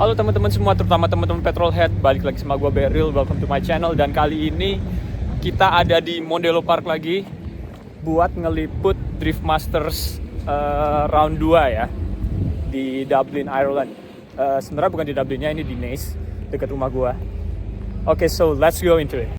Halo teman-teman semua, terutama teman-teman petrolhead, balik lagi sama gue Beryl, welcome to my channel. Dan kali ini kita ada di Mondello Park lagi buat ngeliput Drift Masters round 2 ya, di Dublin, Ireland. Sebenarnya bukan di Dublinnya, ini di Naas, dekat rumah gue. Oke, so let's go into it.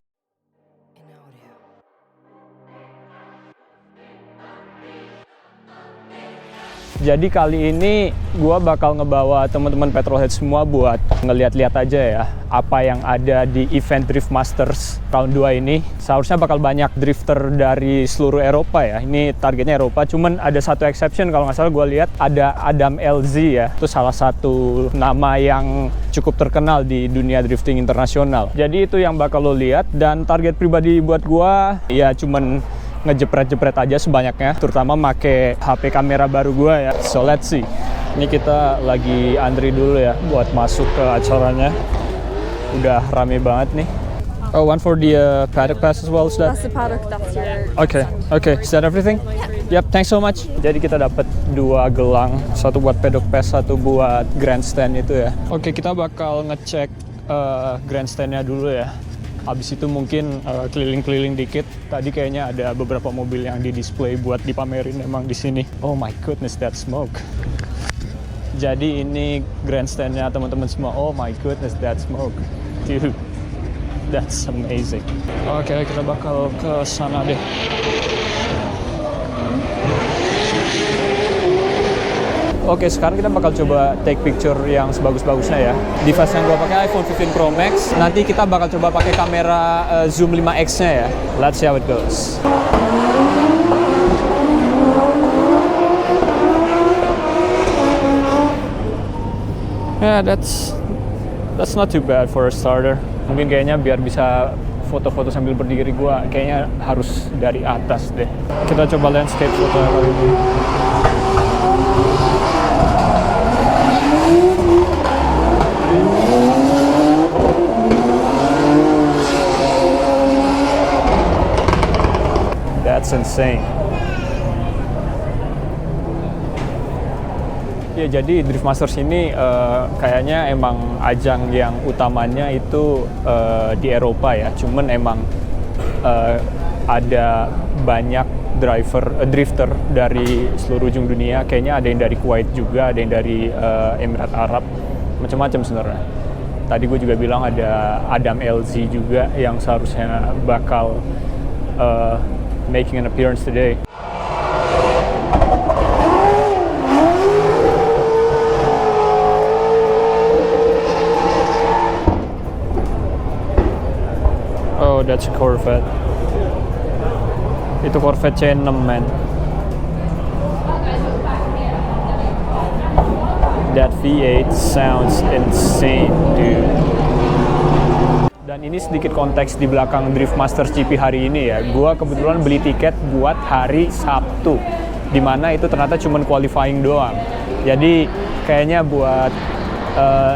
Jadi kali ini gue bakal ngebawa teman-teman petrolhead semua buat ngeliat-liat aja ya apa yang ada di event Drift Masters round 2 ini. Seharusnya bakal banyak drifter dari seluruh Eropa ya. Ini targetnya Eropa, cuman ada satu exception kalau nggak salah gue lihat ada Adam LZ ya. Itu salah satu nama yang cukup terkenal di dunia drifting internasional. Jadi itu yang bakal lo lihat, dan target pribadi buat gue ya cuman ngejepret-jepret aja sebanyaknya, terutama make HP kamera baru gue ya. So let's see. Ini kita lagi antri dulu ya buat masuk ke acaranya. Udah rame banget nih. Oh, one for the paddock pass as well, is that? That's the paddock, that's your... Okay. Is that everything? Yep, thanks so much. Jadi kita dapat 2 gelang, satu buat paddock pass, satu buat grandstand itu ya. Oke, kita bakal ngecek grandstandnya dulu ya. Habis itu mungkin keliling-keliling dikit. Tadi kayaknya ada beberapa mobil yang di-display buat dipamerin emang di sini. Oh my goodness, that smoke. Jadi ini grandstandnya teman-teman semua. Oh my goodness, that smoke. Dude, that's amazing. Oke, kita bakal ke sana deh. Oke, sekarang kita bakal coba take picture yang sebagus-bagusnya ya. Device yang gue pakai iPhone 15 Pro Max. Nanti kita bakal coba pakai kamera zoom 5x-nya ya. Let's see how it goes. Yeah, that's not too bad for a starter. Mungkin kayaknya biar bisa foto-foto sambil berdiri gue kayaknya harus dari atas deh. Kita coba landscape foto kali ini. That's insane. Ya, jadi Drift Masters ini kayaknya emang ajang yang utamanya itu di Eropa ya. Cuman emang ada banyak drifter dari seluruh ujung dunia. Kayaknya ada yang dari Kuwait juga, ada yang dari Emirat Arab, macam-macam sebenarnya. Tadi gue juga bilang ada Adam LZ juga yang seharusnya bakal making an appearance today. Oh, that's a Corvette. Itu Corvette C6, man. That V8 sounds insane, dude. Dan ini sedikit konteks di belakang Drift Masters GP hari ini ya. Gua kebetulan beli tiket buat hari Sabtu, dimana itu ternyata cuma qualifying doang. Jadi kayaknya buat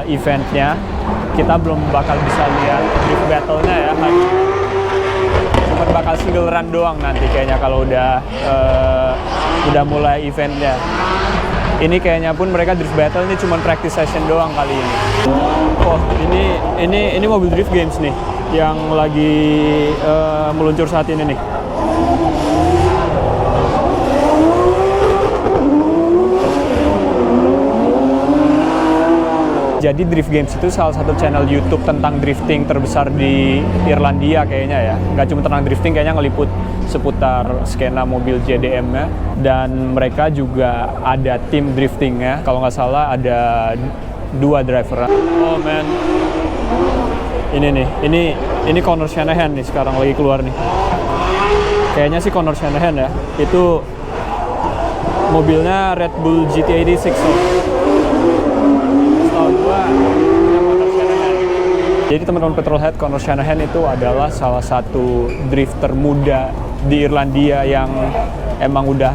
eventnya kita belum bakal bisa lihat drift battle-nya ya hari ini. Cuma bakal single run doang nanti kayaknya kalau udah mulai eventnya. Ini kayaknya pun mereka drift battle ini cuma practice session doang kali ini. Oh, ini mobil Drift Games nih yang lagi meluncur saat ini nih. Jadi Drift Games itu salah satu channel YouTube tentang drifting terbesar di Irlandia kayaknya ya. Nggak cuma tentang drifting, kayaknya ngeliput seputar skena mobil JDM-nya. Dan mereka juga ada tim driftingnya. Kalau nggak salah ada 2 driver. Oh man, ini Conor Shanahan nih sekarang lagi keluar nih. Kayaknya sih Conor Shanahan ya. Itu mobilnya Red Bull GT86. Jadi teman-teman petrolhead, Conor Shanahan itu adalah salah satu drifter muda di Irlandia yang emang udah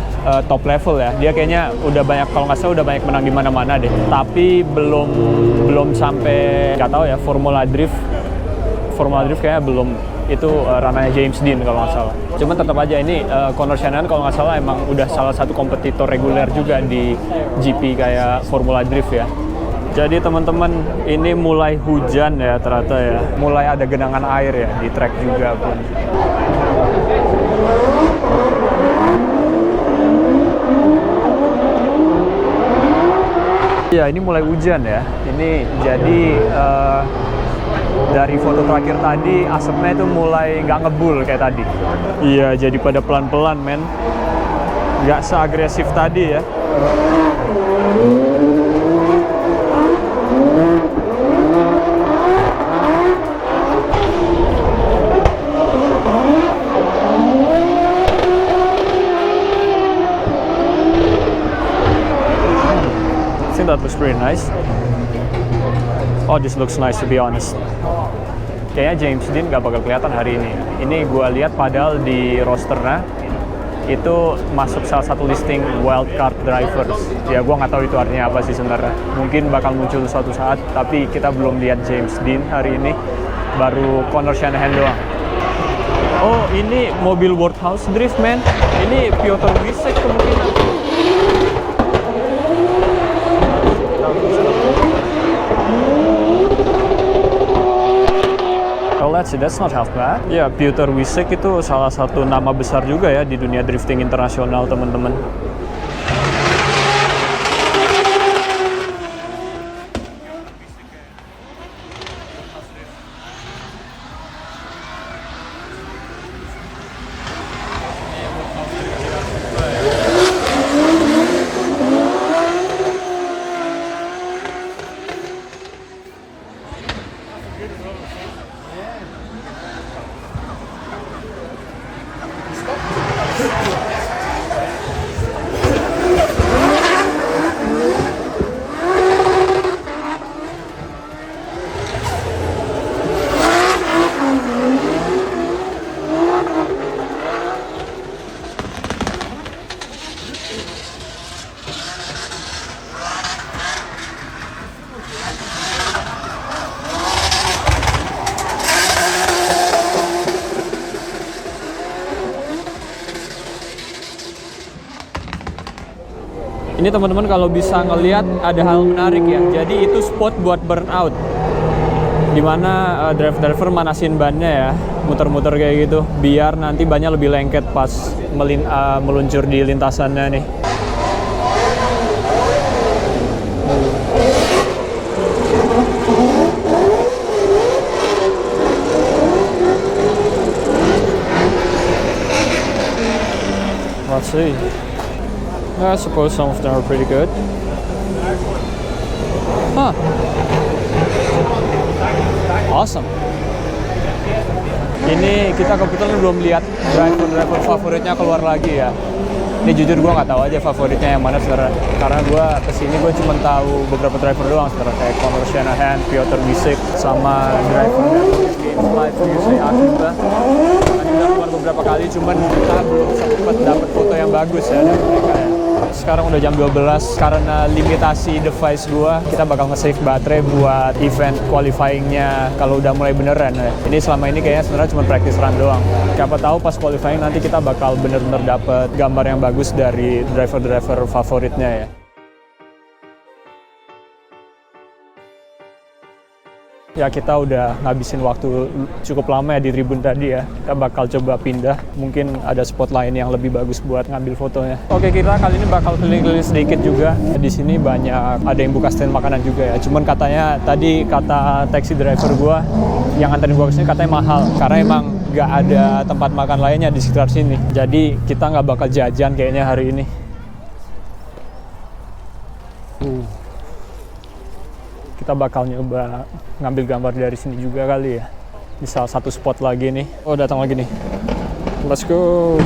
top level ya. Dia kayaknya udah banyak, kalau nggak salah udah banyak menang di mana-mana deh. Tapi belum sampai, nggak tahu ya, Formula Drift kayaknya belum. Itu ranahnya James Dean kalau nggak salah. Cuman tetap aja ini Conor Shanahan kalau nggak salah emang udah salah satu kompetitor reguler juga di GP kayak Formula Drift ya. Jadi teman-teman, ini mulai hujan ya ternyata ya. Mulai ada genangan air ya di track juga pun. Ya, ini mulai hujan ya. Ini jadi dari foto terakhir tadi asapnya itu mulai nggak ngebul kayak tadi. Iya, jadi pada pelan-pelan men. Nggak seagresif tadi ya. That looks pretty nice. Oh, this looks nice to be honest. Kayaknya James Dean nggak bakal kelihatan hari ini. Ini gue lihat padahal di rosternya itu masuk salah satu listing wildcard drivers. Ya gue nggak tahu itu artinya apa sih sebenarnya. Mungkin bakal muncul suatu saat, tapi kita belum lihat James Dean hari ini. Baru Conor Shanahan doang. Oh, ini mobil World House Drift man. Ini Piotr Wisek kemungkinan. Oh, that's not half bad. Ya, Piotr Wisek itu salah satu nama besar juga ya di dunia drifting internasional, teman-teman. Ini teman-teman kalau bisa ngelihat ada hal menarik ya. Jadi itu spot buat burnout, dimana driver manasin bannya ya, muter-muter kayak gitu, biar nanti bannya lebih lengket pas meluncur di lintasannya nih. Let's see. I suppose some of them are pretty good. Huh. Awesome. Ini kita kebetulan belum lihat driver favoritnya keluar lagi ya. Ini jujur gue nggak tahu aja favoritnya yang mana sebenarnya. Karena gue kesini gue cuma tahu beberapa driver doang sebenarnya, kayak Conor Shanahan, Piotr Wisek, sama driver Live USA Akiba. Tadi udah keluar beberapa kali, cuman kita belum sempat dapat foto yang bagus ya dari mereka ya. Sekarang udah jam 12, karena limitasi device gua, kita bakal nge-save baterai buat event qualifying-nya kalau udah mulai beneran ya. Ini selama ini kayaknya sebenarnya cuma practice run doang. Siapa tahu pas qualifying nanti kita bakal bener-bener dapet gambar yang bagus dari driver-driver favoritnya ya. Ya, kita udah ngabisin waktu cukup lama ya di tribun tadi ya. Kita bakal coba pindah, mungkin ada spot lain yang lebih bagus buat ngambil fotonya. Oke, kita kali ini bakal keliling-keliling sedikit juga. Di sini banyak, ada yang buka stand makanan juga ya. Cuman katanya tadi kata taxi driver gua yang nganterin gua kesini katanya mahal, karena emang nggak ada tempat makan lainnya di sekitar sini. Jadi kita nggak bakal jajan kayaknya hari ini. Kita bakal nyoba ngambil gambar dari sini juga kali ya. Di salah satu spot lagi nih. Oh, datang lagi nih. Let's go.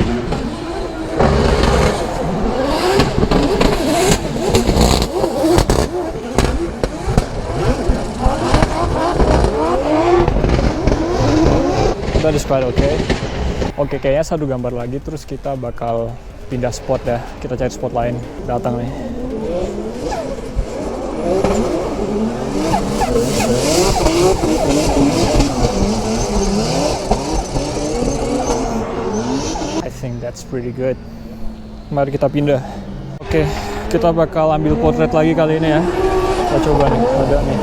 That is quite okay. Oke, kayaknya satu gambar lagi terus kita bakal pindah spot ya. Kita cari spot lain. Datang nih. I think that's pretty good. Mari kita pindah. Oke, kita bakal ambil potret lagi kali ini ya. Kita coba nih, ada nih.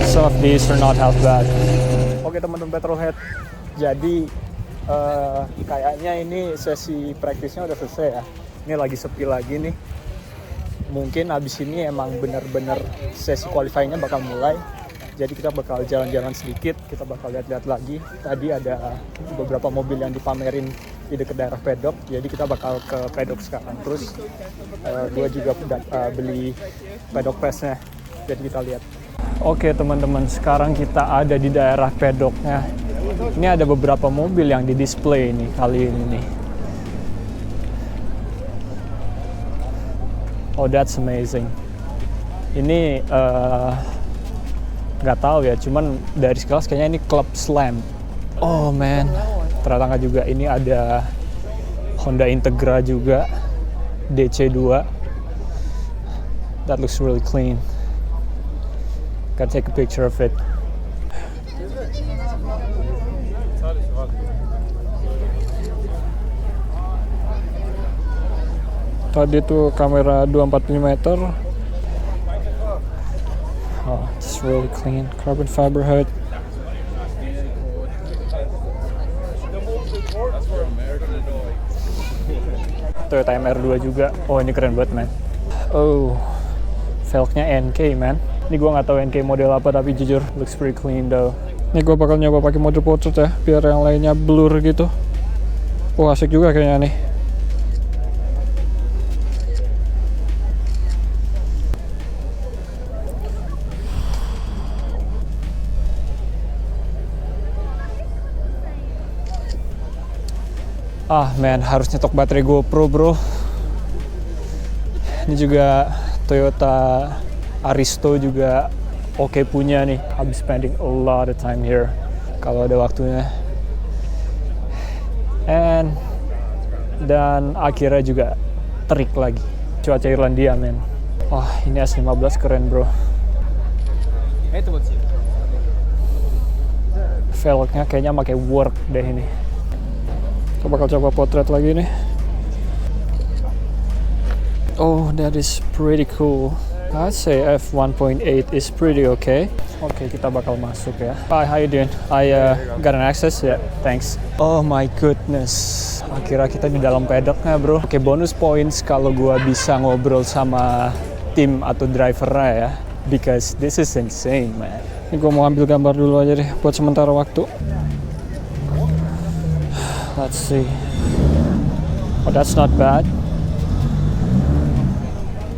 Some of these are not half bad. Oke teman-teman Petrolhead, jadi kayaknya ini sesi praktisnya udah selesai ya. Ini lagi sepi lagi nih. Mungkin abis ini emang bener-bener sesi qualifying-nya bakal mulai. Jadi kita bakal jalan-jalan sedikit, kita bakal lihat-lihat lagi. Tadi ada beberapa mobil yang dipamerin di dekat daerah pedok, jadi kita bakal ke pedok sekarang. Terus gue juga beli pedok pass-nya, jadi kita lihat. Oke teman-teman, sekarang kita ada di daerah pedoknya. Ini ada beberapa mobil yang di display nih kali ini nih. Oh, that's amazing. Ini nggak tahu ya, cuman dari sekelas kayaknya ini Club Slam. Oh man, ternyata nggak juga. Ini ada Honda Integra juga, DC2. That looks really clean. Gotta take a picture of it. Tadi tuh kamera 245 meter. Oh, it's really clean. Carbon fiber hood. Toyota MR2 juga. Oh, ini keren banget, man. Oh, velgnya NK, man. Ini gue nggak tahu NK model apa, tapi jujur looks pretty clean though. Ini gue bakal nyoba pakai mode portrait ya, biar yang lainnya blur gitu. Oh, asik juga kayaknya nih. Ah man, harus nyetok baterai GoPro bro. Ini juga Toyota Aristo juga oke punya nih. I'll be spending a lot of time here kalau ada waktunya. Dan akhirnya juga terik lagi. Cuaca Irlandia man. Wah, ini S15 keren bro. Velgnya kayaknya pakai work deh ini. Kita bakal coba potret lagi nih. Oh, that is pretty cool. I'd say f1.8 is pretty okay. Oke, kita bakal masuk ya. Hi, how you doing? I got an access ya, yeah, thanks. Oh my goodness, akhirnya kita di dalam pedoknya bro. Oke, bonus points kalau gua bisa ngobrol sama tim atau drivernya ya. Because this is insane man. Ini gua mau ambil gambar dulu aja deh buat sementara waktu. Let's see. Oh, that's not bad.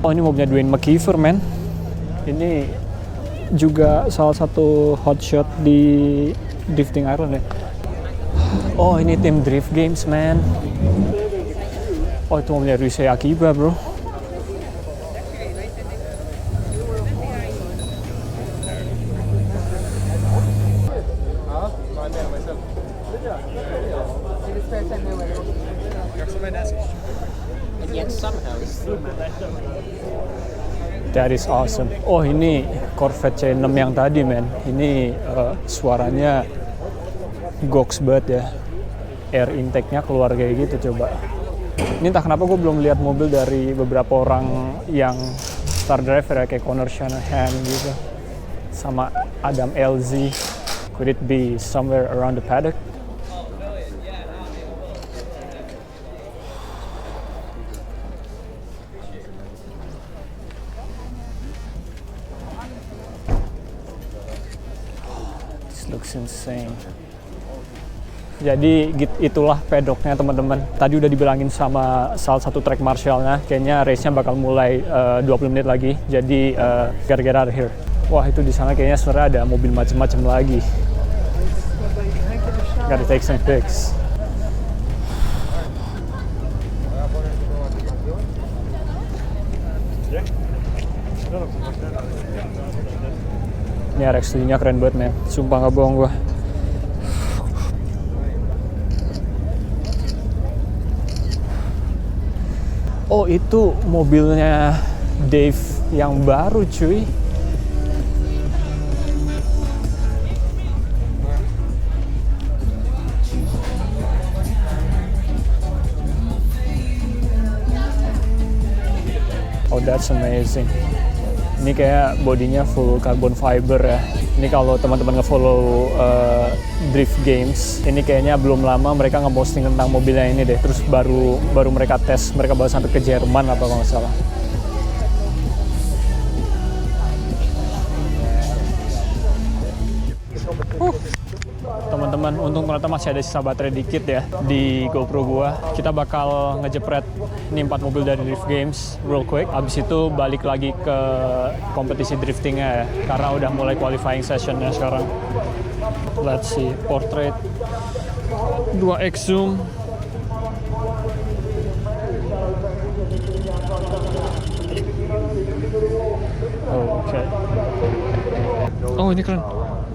Oh, ini mobilnya Dwayne McKeever, man. Ini juga salah satu hotshot di Drifting Ireland ya. Oh, ini tim Drift Games, man. Oh, itu mobilnya Ryusei Akiba, bro. That is awesome. Oh, ini Corvette C6 yang tadi, man. Ini suaranya goks banget ya. Air intake-nya keluar kayak gitu, coba. Ini entah kenapa gue belum lihat mobil dari beberapa orang yang star driver ya, kayak Connor Shanahan gitu. Sama Adam LZ. Could it be somewhere around the paddock? Looks insane. Jadi itulah pedoknya teman-teman. Tadi udah dibilangin sama salah satu track marshal-nya, kayaknya race-nya bakal mulai 20 menit lagi. Jadi gotta get out of here. Wah, itu di sana kayaknya sebenarnya ada mobil macem-macem lagi. Gotta take some pics. Ini RX-nya keren banget, men. Sumpah nggak bohong gua. Oh, itu mobilnya Dave yang baru, cuy. that's amazing. Ini kayak bodinya full carbon fiber ya. Ini kalau teman-teman nge-follow Drift Games, ini kayaknya belum lama mereka nge-posting tentang mobilnya ini deh. Terus baru mereka tes, mereka bawa sampai ke Jerman apa kalau nggak salah. Teman-teman, untung ternyata masih ada sisa baterai dikit ya di GoPro gua. Kita bakal ngejepret ini 4 mobil dari Drift Games real quick. Abis itu balik lagi ke kompetisi driftingnya ya, karena udah mulai qualifying sessionnya sekarang. Let's see, portrait 2x zoom. Oke. Oh, ini keren.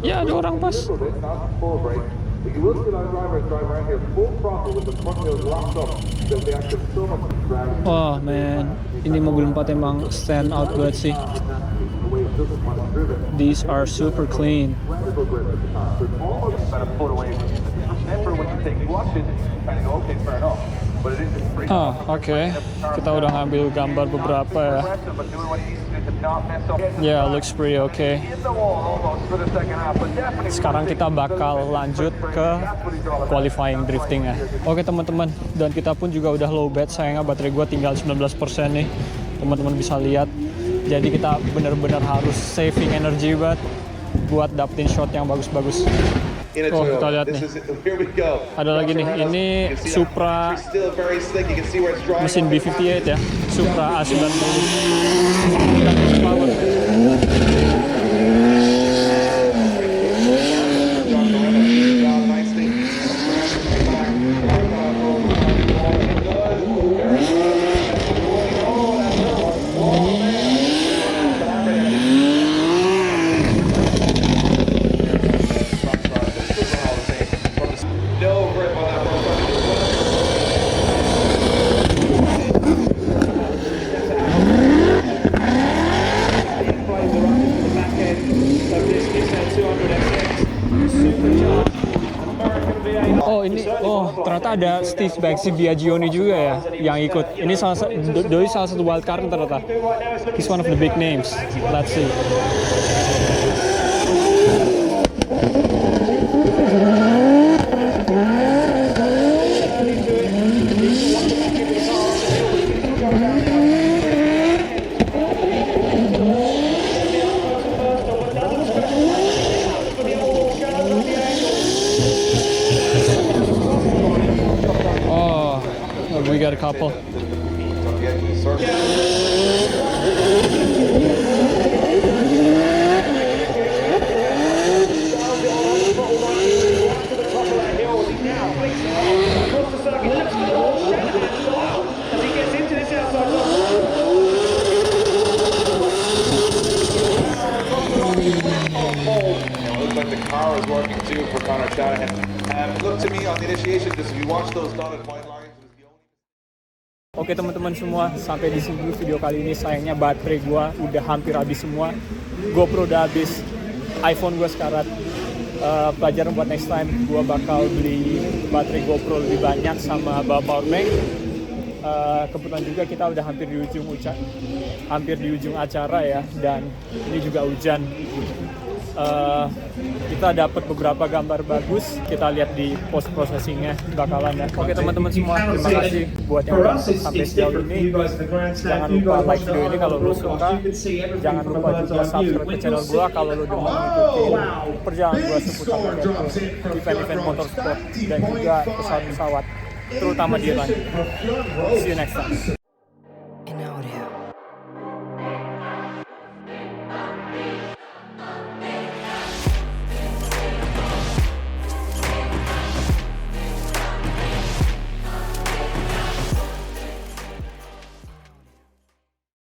Ya, ada orang pas. Wah, man. Ini mobil 4 emang stand out banget sih. These are super clean. Oke. Kita udah ngambil gambar beberapa ya. Yeah, looks pretty okay. Sekarang kita bakal lanjut ke qualifying drifting ya. Oke teman-teman, dan kita pun juga udah low bat. Sayangnya baterai gua tinggal 19% nih. Teman-teman bisa lihat. Jadi kita benar-benar harus saving energy buat dapetin shot yang bagus-bagus. Oh, kita lihat nih. Ada lagi nih, ini Supra mesin B58 ya, Supra A90. Ternyata ada Steve Baxi Biagioni juga ya yang ikut. Ini salah satu wildcard ternyata. He's one of the big names. Let's see. We got a couple. Looks like the car is working too for Connor Shanahan. Look to me on the initiation, just if you watch those dotted white lines. Oke teman-teman semua, sampai di sini video kali ini. Sayangnya baterai gua udah hampir habis semua. GoPro udah habis, iPhone gua sekarat. Pelajaran buat next time, gua bakal beli baterai GoPro lebih banyak sama bawa power bank. Kebetulan juga kita udah hampir di ujung acara ya, dan ini juga hujan. Kita dapat beberapa gambar bagus, kita lihat di post processingnya bakalan ya. Oke teman-teman semua, terima kasih buat yang udah sampai sejauh ini. Jangan lupa like video ini kalau lo suka. Jangan lupa juga subscribe ke channel gua kalau lo udah mengikuti perjalanan gua seputar event-event motorsport dan juga pesawat-pesawat, terutama di Iran. See you next time.